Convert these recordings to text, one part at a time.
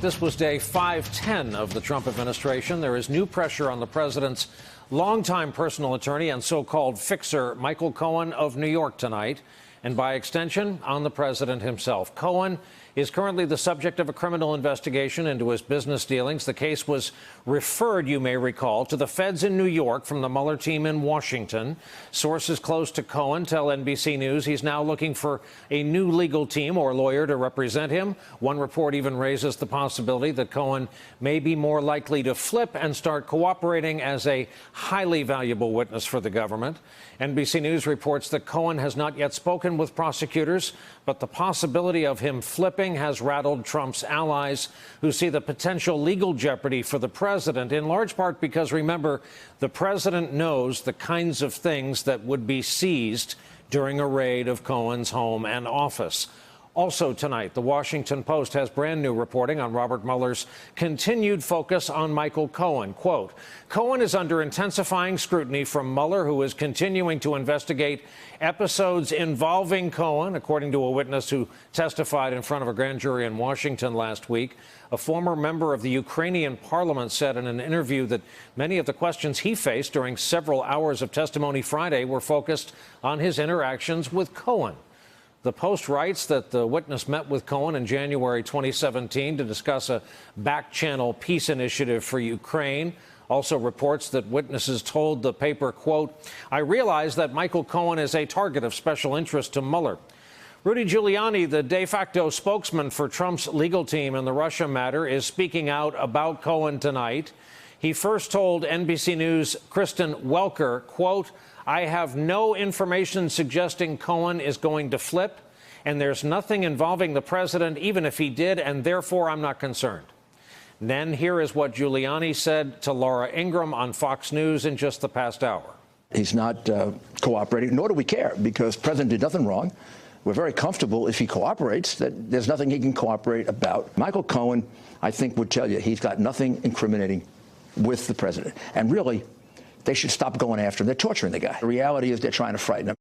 This was day 510 of the Trump administration. There is new pressure on the president's longtime personal attorney and so-called fixer, Michael Cohen of New York, tonight, and by extension, on the president himself. Cohen is currently the subject of a criminal investigation into his business dealings. The case was referred, you may recall, to the feds in New York from the Mueller team in Washington. Sources close to Cohen tell NBC News he's now looking for a new legal team or lawyer to represent him. One report even raises the possibility that Cohen may be more likely to flip and start cooperating as a highly valuable witness for the government. NBC News reports that Cohen has not yet spoken with prosecutors, but the possibility of him flipping has rattled Trump's allies, who see the potential legal jeopardy for the president, in large part because, remember, the president knows the kinds of things that would be seized during a raid of Cohen's home and office. Also tonight, the Washington Post has brand new reporting on Robert Mueller's continued focus on Michael Cohen. Quote, Cohen is under intensifying scrutiny from Mueller, who is continuing to investigate episodes involving Cohen, according to a witness who testified in front of a grand jury in Washington last week. A former member of the Ukrainian parliament said in an interview that many of the questions he faced during several hours of testimony Friday were focused on his interactions with Cohen. The Post writes that the witness met with Cohen in January 2017 to discuss a back-channel peace initiative for Ukraine. Also reports that witnesses told the paper, quote, I realize that Michael Cohen is a target of special interest to Mueller. Rudy Giuliani, the de facto spokesman for Trump's legal team in the Russia matter, is speaking out about Cohen tonight. He first told NBC News' Kristen Welker, quote, I have no information suggesting Cohen is going to flip, and there's nothing involving the president, even if he did, and therefore I'm not concerned. Then here is what Giuliani said to Laura Ingraham on Fox News in just the past hour. He's not cooperating, nor do we care, because the president did nothing wrong. We're very comfortable if he cooperates, that there's nothing he can cooperate about. Michael Cohen, I think, would tell you he's got nothing incriminating with the president. And really, they should stop going after him. They're torturing the guy. The reality is they're trying to frighten him.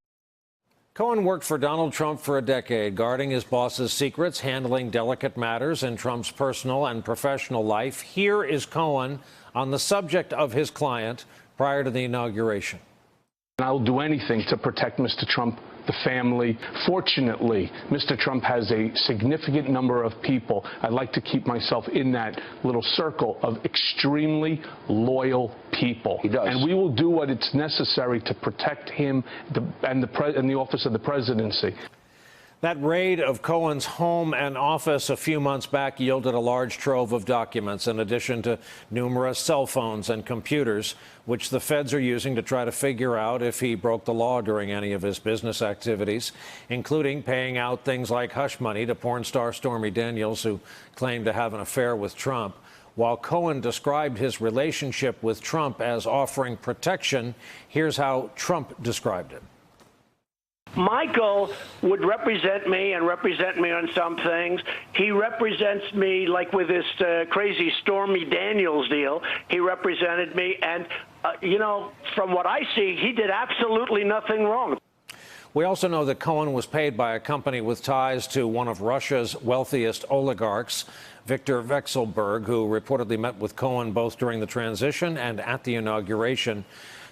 Cohen worked for Donald Trump for a decade, guarding his boss's secrets, handling delicate matters in Trump's personal and professional life. Here is Cohen on the subject of his client prior to the inauguration. I'll do anything to protect Mr. Trump, the family. Fortunately, Mr. Trump has a significant number of people. I'd like to keep myself in that little circle of extremely loyal people. He does. And we will do what it's necessary to protect him and the office of the presidency. That raid of Cohen's home and office a few months back yielded a large trove of documents, in addition to numerous cell phones and computers, which the feds are using to try to figure out if he broke the law during any of his business activities, including paying out things like hush money to porn star Stormy Daniels, who claimed to have an affair with Trump. While Cohen described his relationship with Trump as offering protection, here's how Trump described it. Michael would represent me and represent me on some things. He represents me like with this crazy Stormy Daniels deal. He represented me. And, you know, from what I see, he did absolutely nothing wrong. We also know that Cohen was paid by a company with ties to one of Russia's wealthiest oligarchs, Viktor Vekselberg, who reportedly met with Cohen both during the transition and at the inauguration.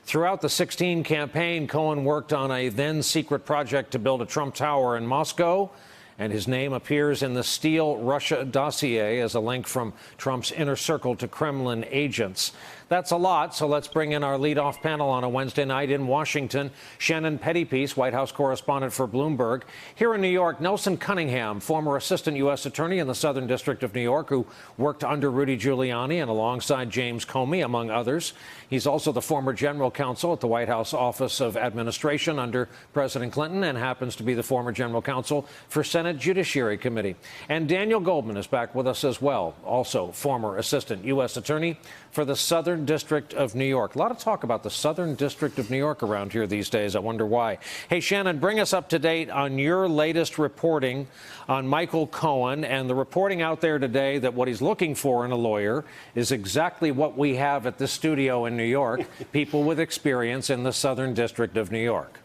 Throughout the 2016 campaign, Cohen worked on a then-secret project to build a Trump Tower in Moscow, and his name appears in the Steele Russia dossier as a link from Trump's inner circle to Kremlin agents. That's a lot, so let's bring in our lead-off panel on a Wednesday night in Washington. Shannon Pettypiece, White House correspondent for Bloomberg. Here in New York, Nelson Cunningham, former assistant U.S. attorney in the Southern District of New York, who worked under Rudy Giuliani and alongside James Comey, among others. He's also the former general counsel at the White House Office of Administration under President Clinton and happens to be the former general counsel for Senate Judiciary Committee. And Daniel Goldman is back with us as well, also former assistant U.S. attorney for the Southern District of New York. A lot of talk about the Southern District of New York around here these days. I wonder why. Hey, Shannon, bring us up to date on your latest reporting on Michael Cohen and the reporting out there today that what he's looking for in a lawyer is exactly what we have at this studio in New York, people with experience in the Southern District of New York.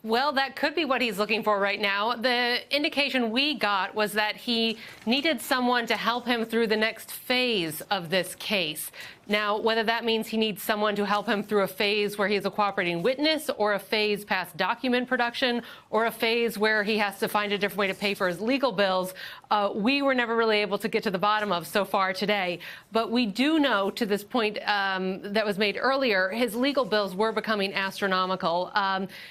Well, that could be what he's looking for right now. The indication we got was that he needed someone to help him through the next phase of this case. Now, whether that means he needs someone to help him through a phase where he's a cooperating witness, or a phase past document production, or a phase where he has to find a different way to pay for his legal bills, we were never really able to get to the bottom of so far today. But we do know, to this point that was made earlier, his legal bills were becoming astronomical.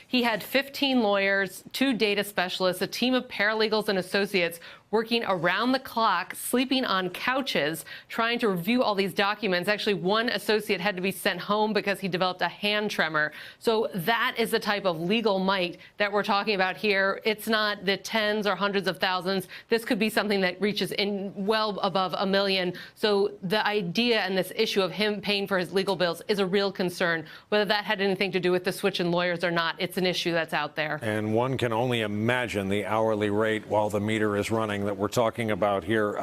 He had 15 lawyers, 2 data specialists, a team of paralegals and associates working around the clock, sleeping on couches, trying to review all these documents. Actually, one associate had to be sent home because he developed a hand tremor. So that is the type of legal might that we're talking about here. It's not the tens or hundreds of thousands. This could be something that reaches in well above $1 million. So the idea and this issue of him paying for his legal bills is a real concern. Whether that had anything to do with the switch in lawyers or not, it's an issue that's out there. And one can only imagine the hourly rate while the meter is running that we're talking about here.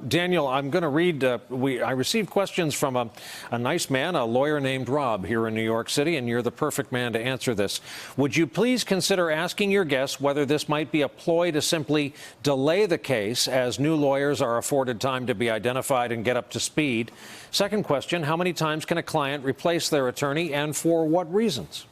Daniel, I'm going to read, I received questions from a nice man, a lawyer named Rob here in New York City, and you're the perfect man to answer this. Would you please consider asking your guests whether this might be a ploy to simply delay the case as new lawyers are afforded time to be identified and get up to speed? Second question, how many times can a client replace their attorney, and for what reasons?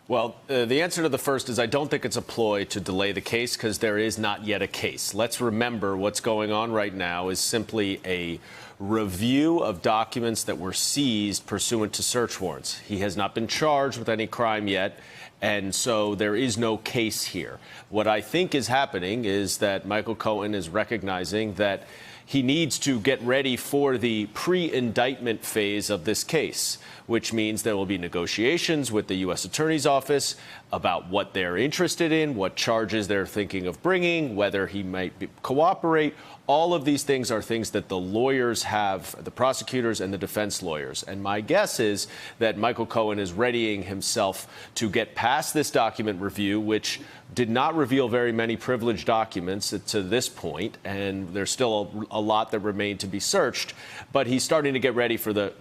Well, the answer to the first is I don't think it's a ploy to delay the case because there is not yet a case. Let's remember what's going on right now is simply a review of documents that were seized pursuant to search warrants. He has not been charged with any crime yet, and so there is no case here. What I think is happening is that Michael Cohen is recognizing that he needs to get ready for the pre-indictment phase of this case, which means there will be negotiations with the U.S. Attorney's Office about what they're interested in, what charges they're thinking of bringing, whether he might cooperate. All of these things are things that the lawyers have, the prosecutors and the defense lawyers. And my guess is that Michael Cohen is readying himself to get past this document review, which did not reveal very many privileged documents to this point, and there's still a lot that remain to be searched. But he's starting to get ready for the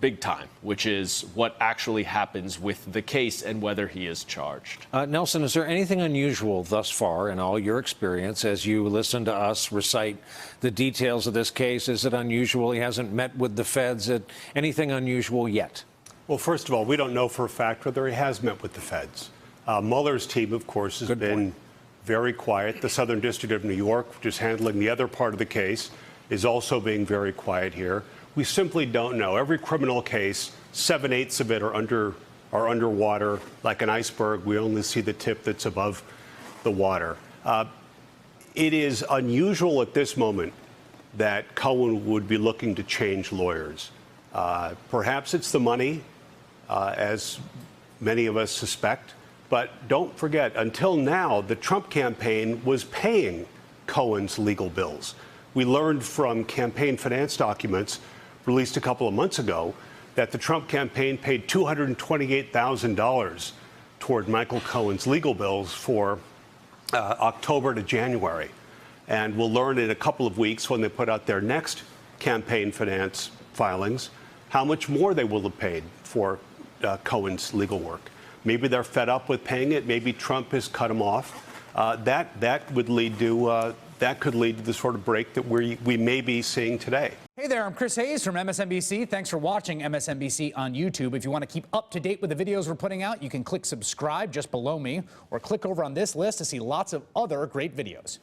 big time, which is what actually happens with the case and whether he is charged. Nelson, is there anything unusual thus far in all your experience as you listen to us recite the details of this case? Is it unusual he hasn't met with the feds? Anything unusual yet? Well, first of all, we don't know for a fact whether he has met with the feds. Mueller's team, of course, has been very quiet. The Southern District of New York, which is handling the other part of the case, is also being very quiet here. We simply don't know. Every criminal case, 7/8 of it are underwater, like an iceberg. We only see the tip that's above the water. It is unusual at this moment that Cohen would be looking to change lawyers. Perhaps it's the money, as many of us suspect. But don't forget, until now, the Trump campaign was paying Cohen's legal bills. We learned from campaign finance documents released a couple of months ago that the Trump campaign paid $228,000 toward Michael Cohen's legal bills for October to January. And we'll learn in a couple of weeks when they put out their next campaign finance filings how much more they will have paid for Cohen's legal work. Maybe they're fed up with paying it. Maybe Trump has cut them off. That could lead to the sort of break that we may be seeing today. Hey there, I'm Chris Hayes from MSNBC. Thanks for watching MSNBC on YouTube. If you want to keep up to date with the videos we're putting out, you can click subscribe just below me, or click over on this list to see lots of other great videos.